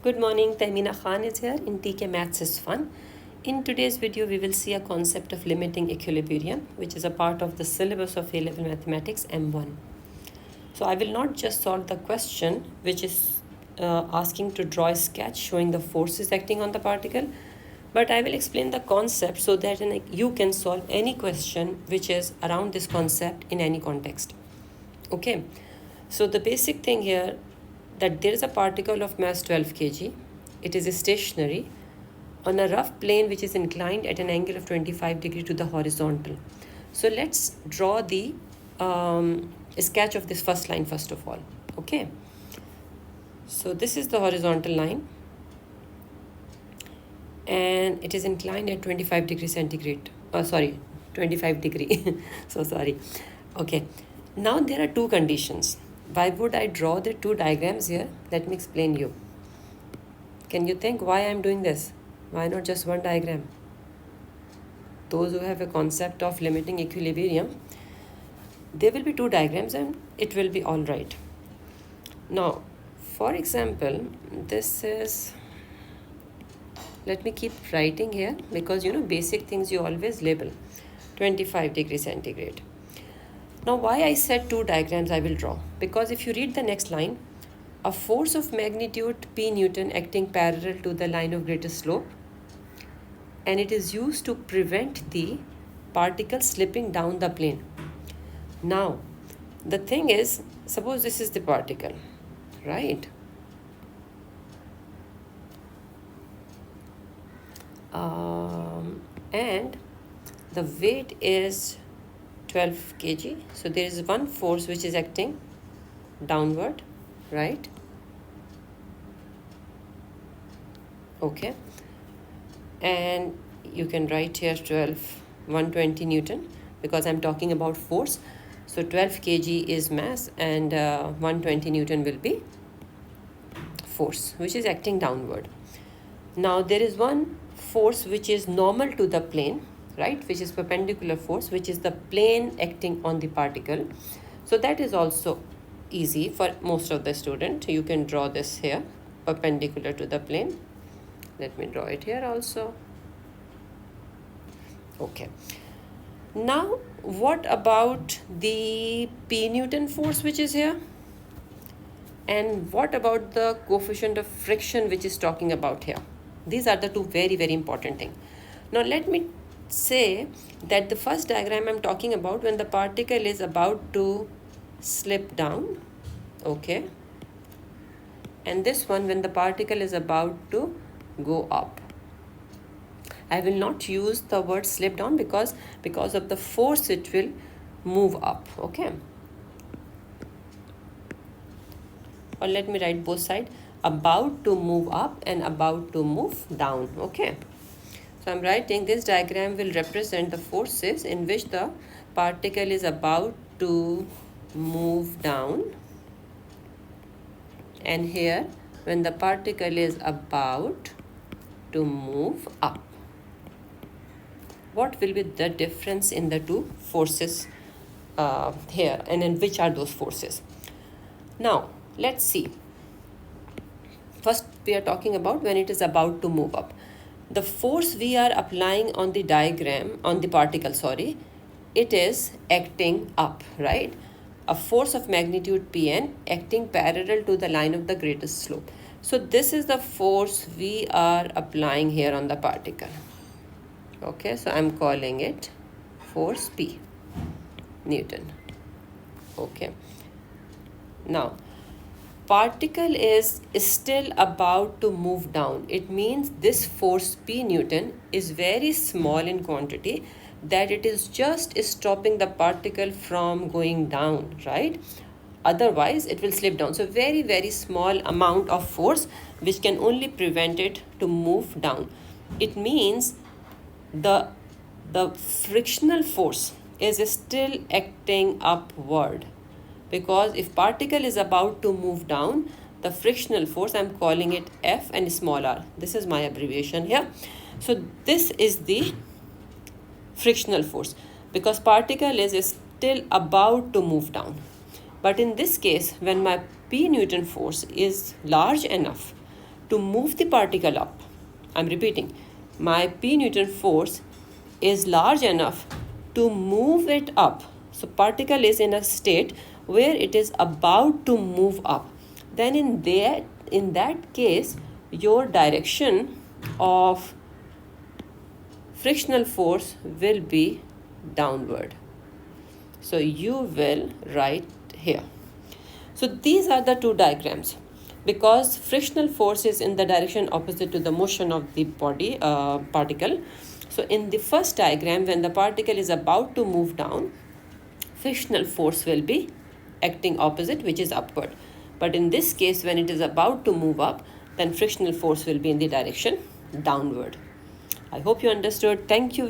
Good morning, Tahmina Khan is here in TKMaths is fun. In today's video, we will see a concept of limiting equilibrium, which is a part of the syllabus of A-level mathematics M1. So I will not just solve the question, which is asking to draw a sketch showing the forces acting on the particle, but I will explain the concept so that you can solve any question which is around this concept in any context. Okay, so the basic thing here that there is a particle of mass 12 kg. It is stationary on a rough plane which is inclined at an angle of 25 degree to the horizontal. So let's draw the sketch of this first line first of all. Okay, so this is the horizontal line and it is inclined at 25 degree centigrade. 25 degree. So sorry. Okay, now there are two conditions. Why would I draw the two diagrams here? Let me explain you. Can you think why I'm doing this? Why not just one diagram? Those who have a concept of limiting equilibrium, there will be two diagrams and it will be all right. Now, for example, this is, let me keep writing here because basic things you always label. 25 degree centigrade. Now, why I said two diagrams I will draw? Because if you read the next line, a force of magnitude P Newton acting parallel to the line of greatest slope, and it is used to prevent the particle slipping down the plane. Now, the thing is, suppose this is the particle, right? And the weight is 12 kg. So there is one force which is acting downward, right? Okay. And you can write here 120 Newton because I'm talking about force. So 12 kg is mass and 120 Newton will be force which is acting downward. Now there is one force which is normal to the plane, right, which is perpendicular force, which is the plane acting on the particle. So that is also easy for most of the student. You can draw this here, perpendicular to the plane. Let me draw it here also. Okay. Now, what about the P Newton force which is here? And what about the coefficient of friction which is talking about here? These are the two very, very important things. Now, let me say that the first diagram I'm talking about when the particle is about to slip down, okay, and this one when the particle is about to go up. I will not use the word slip down because of the force it will move up, okay, or let me write both sides, about to move up and about to move down, okay. So I'm writing this diagram will represent the forces in which the particle is about to move down, and here when the particle is about to move up. What will be the difference in the two forces here, and in which are those forces? Now let's see. First we are talking about when it is about to move up. The force we are applying on the diagram, on the particle, it is acting up, right? A force of magnitude Pn acting parallel to the line of the greatest slope. So this is the force we are applying here on the particle. Okay, so I'm calling it force P Newton. Okay. Now, particle is still about to move down. It means this force P Newton is very small in quantity, that it is just stopping the particle from going down, right? Otherwise it will slip down. So very, very small amount of force which can only prevent it to move down. It means the frictional force is still acting upward, because if particle is about to move down, the frictional force, I'm calling it F and small r. This is my abbreviation here. So this is the frictional force because particle is still about to move down. But in this case, when my P Newton force is large enough to move the particle up. I'm repeating, my P Newton force is large enough to move it up. So particle is in a state where it is about to move up. Then in that case, your direction of frictional force will be downward. So you will write here. So these are the two diagrams. Because frictional force is in the direction opposite to the motion of the body particle. So in the first diagram, when the particle is about to move down, frictional force will be acting opposite, which is upward. But in this case, when it is about to move up, then frictional force will be in the direction downward. I hope you understood. Thank you.